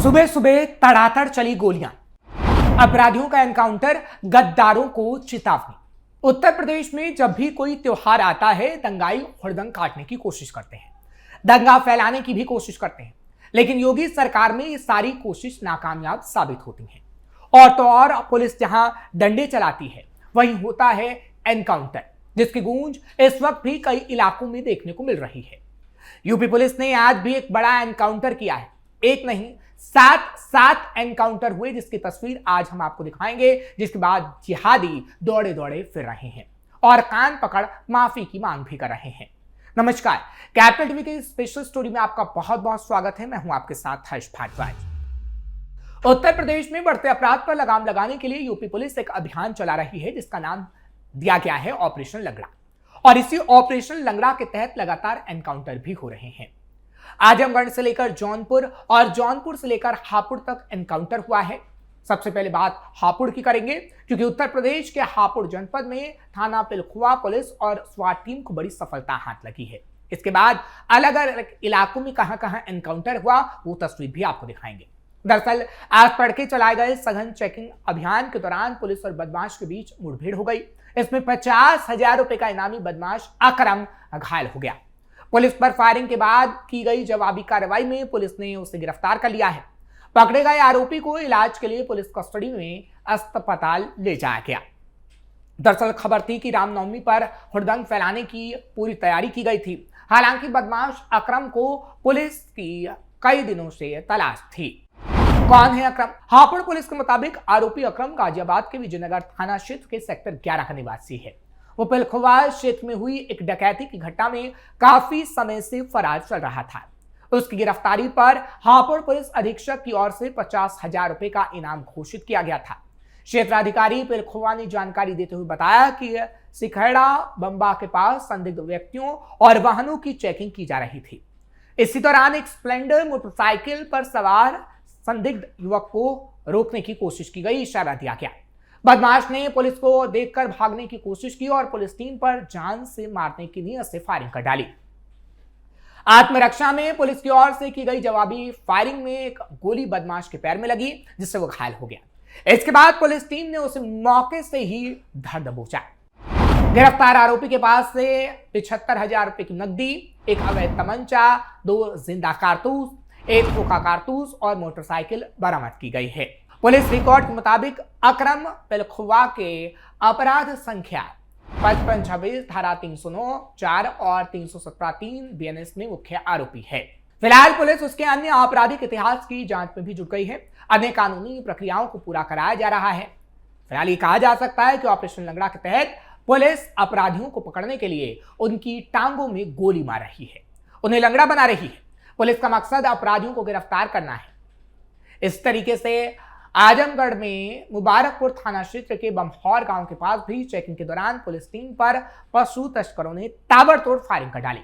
सुबह सुबह तड़ातड़ चली गोलियां, अपराधियों का एनकाउंटर, गद्दारों को चेतावनी। उत्तर प्रदेश में जब भी कोई त्योहार आता है, दंगाई हुड़दंग काटने की कोशिश करते हैं, दंगा फैलाने की भी कोशिश करते हैं, लेकिन योगी सरकार में ये सारी कोशिश नाकामयाब साबित होती है। और तो और पुलिस जहां डंडे चलाती है, वहीं होता है एनकाउंटर, जिसकी गूंज इस वक्त भी कई इलाकों में देखने को मिल रही है। यूपी पुलिस ने आज भी एक बड़ा एनकाउंटर किया है। एक नहीं, सात एनकाउंटर हुए, जिसकी तस्वीर आज हम आपको दिखाएंगे, जिसके बाद जिहादी दौड़े दौड़े फिर रहे हैं और कान पकड़ माफी की मांग भी कर रहे हैं। नमस्कार, कैपिटल टीवी के स्पेशल स्टोरी में आपका बहुत बहुत स्वागत है। मैं हूं आपके साथ हर्ष भारद्वाज। उत्तर प्रदेश में बढ़ते अपराध पर लगाम लगाने के लिए यूपी पुलिस एक अभियान चला रही है, जिसका नाम दिया गया है ऑपरेशन लंगड़ा। और इसी ऑपरेशन लंगड़ा के तहत लगातार एनकाउंटर भी हो रहे हैं। आजमगढ़ से लेकर जौनपुर और जौनपुर से लेकर हापुड़ तक एनकाउंटर हुआ है। सबसे पहले बात हापुड़ की करेंगे, क्योंकि उत्तर प्रदेश के हापुड़ जनपद में थाना पिलखुवा पुलिस और स्वाट टीम को बड़ी सफलता हाथ लगी है। इसके बाद अलग अलग इलाकों में कहां एनकाउंटर हुआ, वो तस्वीर भी आपको दिखाएंगे। दरअसल आज तड़के चलाए गए सघन चेकिंग अभियान के दौरान पुलिस और बदमाश के बीच मुठभेड़ हो गई। इसमें 50,000 रुपए का इनामी बदमाश अकरम घायल हो गया। पुलिस पर फायरिंग के बाद की गई जवाबी कार्रवाई में पुलिस ने उसे गिरफ्तार कर लिया है। पकड़े गए आरोपी को इलाज के लिए पुलिस कस्टडी में अस्पताल ले जाया गया। दरअसल खबर थी कि रामनवमी पर हुड़दंग फैलाने की पूरी तैयारी की गई थी। हालांकि बदमाश अकरम को पुलिस की कई दिनों से तलाश थी। कौन है अकरम? हापुड़ पुलिस के मुताबिक आरोपी अकरम गाजियाबाद के विजयनगर थाना क्षेत्र के सेक्टर 11 का निवासी है। वो पिलखुवा क्षेत्र में हुई एक डकैती की घटना में काफी समय से फरार चल रहा था। उसकी गिरफ्तारी पर हापुड़ पुलिस अधीक्षक की ओर से 50,000 रुपए का इनाम घोषित किया गया था। क्षेत्राधिकारी पिलखुवा ने जानकारी देते हुए बताया कि सिखैड़ा बंबा के पास संदिग्ध व्यक्तियों और वाहनों की चेकिंग की जा रही थी। इसी दौरान एक स्प्लेंडर मोटरसाइकिल पर सवार संदिग्ध युवक को रोकने की कोशिश की गई, इशारा दिया गया। बदमाश ने पुलिस को देखकर भागने की कोशिश की और पुलिस टीम पर जान से मारने की नीयत से फायरिंग कर डाली। आत्मरक्षा में पुलिस की ओर से की गई जवाबी फायरिंग में एक गोली बदमाश के पैर में लगी, जिससे वो घायल हो गया। इसके बाद पुलिस टीम ने उसे मौके से ही धर दबोचा। गिरफ्तार आरोपी के पास से 75,000 रुपए की नकदी, एक अवैध तमंचा, 2 जिंदा कारतूस, एक खोखा कारतूस और मोटरसाइकिल बरामद की गई है। पुलिस रिकॉर्ड के मुताबिक अकरम पिलखुवा के अपराध संख्या 5526 धारा 309 4 और 317 बीएनएस में मुख्य आरोपी है। फिलहाल पुलिस उसके अन्य आपराधिक इतिहास की जांच में भी जुट गई है। अन्य कानूनी प्रक्रियाओं को पूरा कराया जा रहा है। फिलहाल ये कहा जा सकता है कि ऑपरेशन लंगड़ा के तहत पुलिस अपराधियों को पकड़ने के लिए उनकी टांगों में गोली मार रही है, उन्हें लंगड़ा बना रही है। पुलिस का मकसद अपराधियों को गिरफ्तार करना है। इस तरीके से आजमगढ़ में मुबारकपुर थाना क्षेत्र के बमहौर गांव के पास भी चेकिंग के दौरान पुलिस टीम पर पशु तस्करों ने ताबड़तोड़ फायरिंग कर डाली।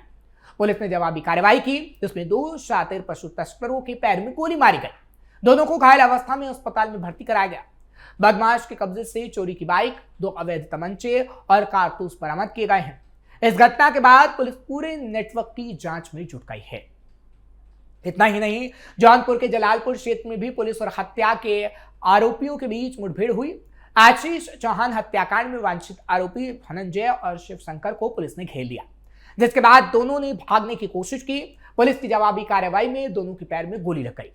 पुलिस ने जवाबी कार्रवाई की, जिसमें 2 शातिर पशु तस्करों के पैर में गोली मारी गई। दोनों को घायल अवस्था में अस्पताल में भर्ती कराया गया। बदमाश के कब्जे से चोरी की बाइक, 2 अवैध तमंचे और कारतूस बरामद किए गए हैं। इस घटना के बाद पुलिस पूरे नेटवर्क की जांच में जुट गई है। इतना ही नहीं, जौनपुर के जलालपुर क्षेत्र में भी पुलिस और हत्या के आरोपियों के बीच मुठभेड़ हुई। आशीष चौहान हत्याकांड में वांछित आरोपी धनंजय और शिवशंकर को पुलिस ने घेर लिया, जिसके बाद दोनों ने भागने की कोशिश की। पुलिस की जवाबी कार्रवाई में दोनों के पैर में गोली लग गई।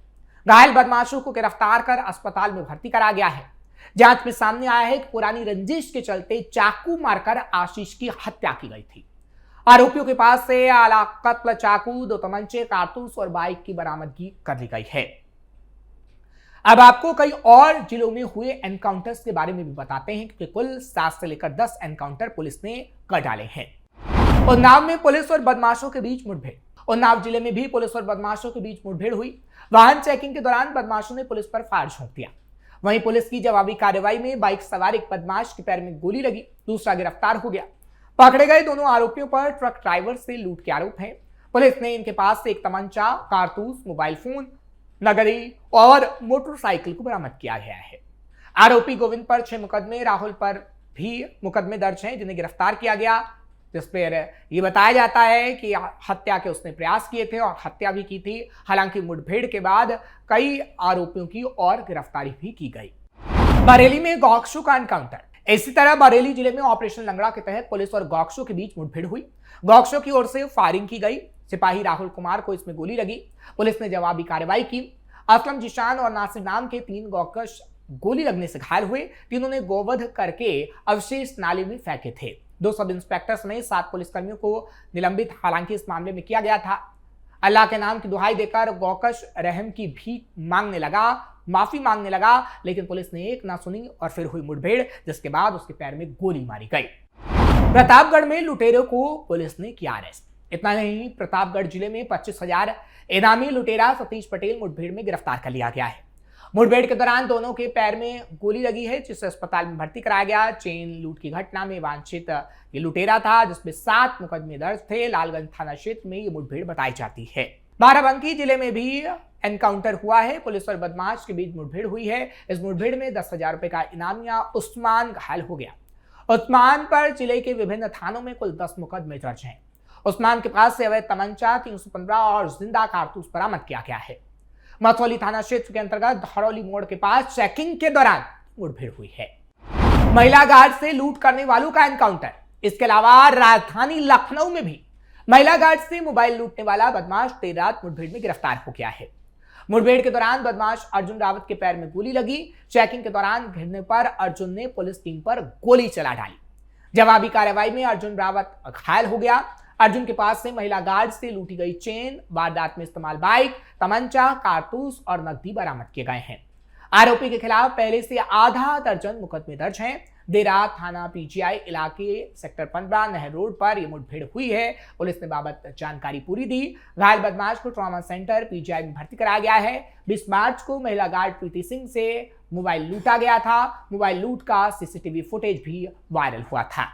घायल बदमाशों को गिरफ्तार कर अस्पताल में भर्ती करा गया है। जांच में सामने आया है कि पुरानी रंजिश के चलते चाकू मारकर आशीष की हत्या की गई थी। आरोपियों के पास से आला कत्ल चाकू, 2 तमंचे, कारतूस और बाइक की बरामदगी कर ली गई है। अब आपको कई और जिलों में हुए एनकाउंटर्स के बारे में भी बताते हैं, क्योंकि कुल 7 से लेकर 10 एनकाउंटर पुलिस ने कर डाले हैं। उन्नाव में पुलिस और बदमाशों के बीच मुठभेड़। उन्नाव जिले में भी पुलिस और बदमाशों के बीच मुठभेड़ हुई। वाहन चेकिंग के दौरान बदमाशों ने पुलिस पर फायर झोंक दिया। वहीं पुलिस की जवाबी कार्रवाई में बाइक सवार एक बदमाश के पैर में गोली लगी, दूसरा गिरफ्तार हो गया। पकड़े गए दोनों आरोपियों पर ट्रक ड्राइवर से लूट के आरोप हैं। पुलिस ने इनके पास से एक तमंचा, कारतूस, मोबाइल फोन, नगदी और मोटरसाइकिल को बरामद किया गया है। आरोपी गोविंद पर 6 मुकदमे, राहुल पर भी मुकदमे दर्ज हैं, जिन्हें गिरफ्तार किया गया। जिस पर यह बताया जाता है कि हत्या के उसने प्रयास किए थे और हत्या भी की थी। हालांकि मुठभेड़ के बाद कई आरोपियों की और गिरफ्तारी भी की गई। बरेली में गौक्षु का एनकाउंटर। इसी तरह बरेली जिले में ऑपरेशन लंगड़ा के तहत पुलिस और गौक्षु के बीच मुठभेड़ हुई। गौक्षु की ओर से फायरिंग की गई। सिपाही राहुल कुमार को इसमें गोली लगी। पुलिस ने जवाबी कार्रवाई की। असलम, जिशान और नासिर नाम के 3 गौकश गोली लगने से घायल हुए। तीनों ने गोवध करके अवशेष नाले में फेंके थे। 2 सब इंस्पेक्टर समेत 7 पुलिसकर्मियों को निलंबित हालांकि इस मामले में किया गया था। अल्लाह के नाम की दुहाई देकर गौकश रहम की भीख मांगने लगा, माफी मांगने लगा, लेकिन पुलिस ने एक ना सुनी और फिर हुई मुठभेड़, जिसके बाद उसके पैर में गोली मारी गई। प्रतापगढ़ में लुटेरों को पुलिस ने किया अरेस्ट। इतना नहीं, प्रतापगढ़ जिले में 25,000 इनामी लुटेरा सतीश पटेल मुठभेड़ में गिरफ्तार कर लिया गया है। मुठभेड़ के दौरान दोनों के पैर में गोली लगी है, जिसे अस्पताल में भर्ती कराया गया। चेन लूट की घटना में वांछित ये लुटेरा था, जिसमें 7 मुकदमे दर्ज थे। लालगंज थाना क्षेत्र में ये मुठभेड़ बताई जाती है। बाराबंकी जिले में भी एनकाउंटर हुआ है। पुलिस और बदमाश के बीच मुठभेड़ हुई है। इस मुठभेड़ में 10,000 रुपए का इनामिया उस्मान घायल हो गया। उस्मान पर जिले के विभिन्न थानों में कुल 10 मुकदमे दर्ज हैं। उस्मान के पास से अवैध तमंचा 315 और जिंदा कारतूस बरामद किया गया है। मथौली थाना क्षेत्र के अंतर्गत धरौली मोड़ के पास चेकिंग के दौरान मुठभेड़ हुई है। महिला गार्ड से लूट करने वालों का एनकाउंटर। इसके अलावा राजधानी लखनऊ में भी महिला गार्ड से मोबाइल लूटने वाला बदमाश देर रात मुठभेड़ में गिरफ्तार हो गया है। मुठभेड़ के दौरान बदमाश अर्जुन रावत के पैर में गोली लगी। चेकिंग के दौरान घिरने पर अर्जुन ने पुलिस टीम पर गोली चला डाली। जवाबी कार्रवाई में अर्जुन रावत घायल हो गया। अर्जुन के पास से महिला गार्ड से लूटी गई चेन, वारदात में इस्तेमाल बाइक, तमंचा, कारतूस और नकदी बरामद किए गए हैं। आरोपी के खिलाफ पहले से आधा दर्जन मुकदमे दर्ज हैं। देर रात थाना पीजीआई इलाके सेक्टर 15 नहर रोड पर यह मुठभेड़ हुई है। पुलिस ने बाबत जानकारी पूरी दी। घायल बदमाश को ट्रॉमा सेंटर पीजीआई में भर्ती कराया गया है। 20 मार्च को महिला गार्ड प्रीति सिंह से मोबाइल लूटा गया था। मोबाइल लूट का सीसीटीवी फुटेज भी वायरल हुआ था।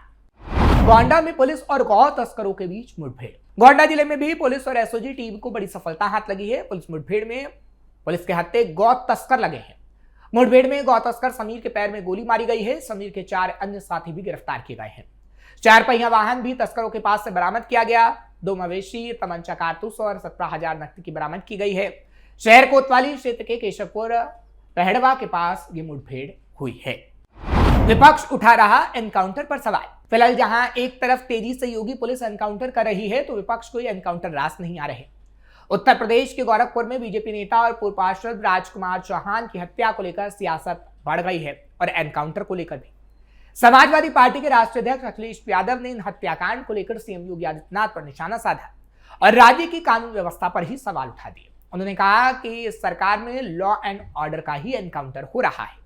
गोंडा में पुलिस और गौ तस्करों के बीच मुठभेड़। गोंडा जिले में भी पुलिस और एसओजी टीम को बड़ी सफलता हाथ लगी है। पुलिस मुठभेड़ में पुलिस के हत्थे गौ तस्कर लगे हैं। मुठभेड़ में गौ तस्कर समीर के पैर में गोली मारी गई है। समीर के 4 अन्य साथी भी गिरफ्तार किए गए हैं। 4 पहिया वाहन भी तस्करों के पास से बरामद किया गया। 2 मवेशी, तमंचा, कारतूस और 17,000 नकदी की बरामद की गई है। शहर कोतवाली क्षेत्र के केशवपुर पहड़वा के पास ये मुठभेड़ हुई है। विपक्ष उठा रहा एनकाउंटर पर सवाल। फिलहाल जहां एक तरफ तेजी से योगी पुलिस एनकाउंटर कर रही है, तो विपक्ष को एनकाउंटर रास नहीं आ रहे। उत्तर प्रदेश के गोरखपुर में बीजेपी नेता और पूर्व पार्षद राजकुमार चौहान की हत्या को लेकर सियासत बढ़ गई है और एनकाउंटर को लेकर भी। समाजवादी पार्टी के राष्ट्रीय अध्यक्ष अखिलेश यादव ने इन हत्याकांड को लेकर सीएम योगी आदित्यनाथ पर निशाना साधा और राज्य की कानून व्यवस्था पर ही सवाल उठा दिए। उन्होंने कहा कि इस सरकार में लॉ एंड ऑर्डर का ही एनकाउंटर हो रहा है।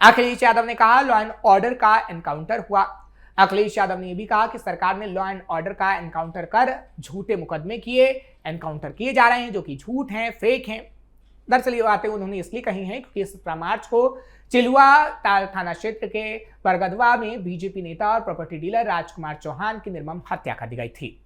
अखिलेश यादव ने कहा लॉ एंड ऑर्डर का एनकाउंटर हुआ। अखिलेश यादव ने यह भी कहा कि सरकार ने लॉ एंड ऑर्डर का एनकाउंटर कर झूठे मुकदमे किए, एनकाउंटर किए जा रहे हैं जो कि झूठ हैं, फेक हैं। दरअसल ये बातें उन्होंने इसलिए कही हैं क्योंकि 17 मार्च को चिलुआ थाना क्षेत्र के परगदवा में बीजेपी नेता और प्रॉपर्टी डीलर राजकुमार चौहान की निर्मम हत्या कर दी गई थी।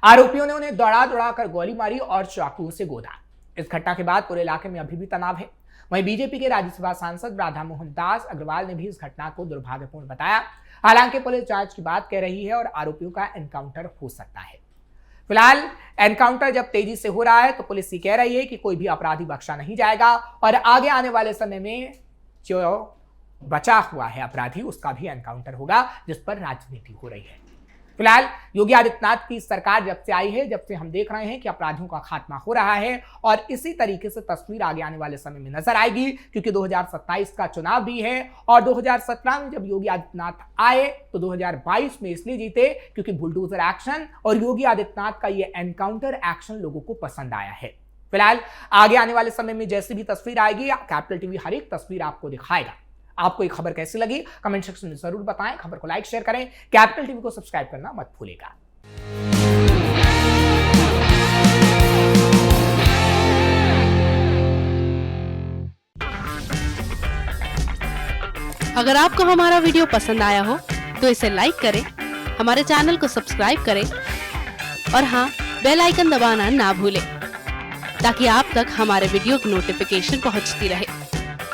आरोपियों ने उन्हें दौड़ा दौड़ा कर गोली मारी और चाकुओं से गोदा। इस घटना के बाद पूरे इलाके में अभी भी तनाव है। वहीं बीजेपी के राज्यसभा सांसद राधा मोहन दास अग्रवाल ने भी इस घटना को दुर्भाग्यपूर्ण बताया। हालांकि पुलिस जांच की बात कह रही है और आरोपियों का एनकाउंटर हो सकता है। फिलहाल एनकाउंटर जब तेजी से हो रहा है तो पुलिस ये कह रही है कि कोई भी अपराधी बख्शा नहीं जाएगा और आगे आने वाले समय में जो बचा हुआ है अपराधी उसका भी एनकाउंटर होगा, जिस पर राजनीति हो रही है। फिलहाल योगी आदित्यनाथ की सरकार जब से आई है, जब से हम देख रहे हैं कि अपराधियों का खात्मा हो रहा है और इसी तरीके से तस्वीर आगे आने वाले समय में नजर आएगी, क्योंकि 2027 का चुनाव भी है और 2017 में जब योगी आदित्यनाथ आए तो 2022 में इसलिए जीते क्योंकि बुलडोजर एक्शन और योगी आदित्यनाथ का ये एनकाउंटर एक्शन लोगों को पसंद आया है। फिलहाल आगे आने वाले समय में जैसी भी तस्वीर आएगी, कैपिटल टीवी हर एक तस्वीर आपको दिखाएगा। आपको ये खबर कैसी लगी कमेंट सेक्शन में जरूर बताएं। खबर को लाइक शेयर करें। कैपिटल टीवी को सब्सक्राइब करना मत भूलिएगा। अगर आपको हमारा वीडियो पसंद आया हो तो इसे लाइक करें, हमारे चैनल को सब्सक्राइब करें और हाँ, बेल आइकन दबाना ना भूलें ताकि आप तक हमारे वीडियो की नोटिफिकेशन पहुंचती रहे।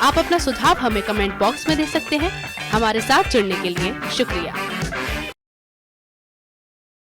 आप अपना सुझाव हमें कमेंट बॉक्स में दे सकते हैं। हमारे साथ जुड़ने के लिए शुक्रिया।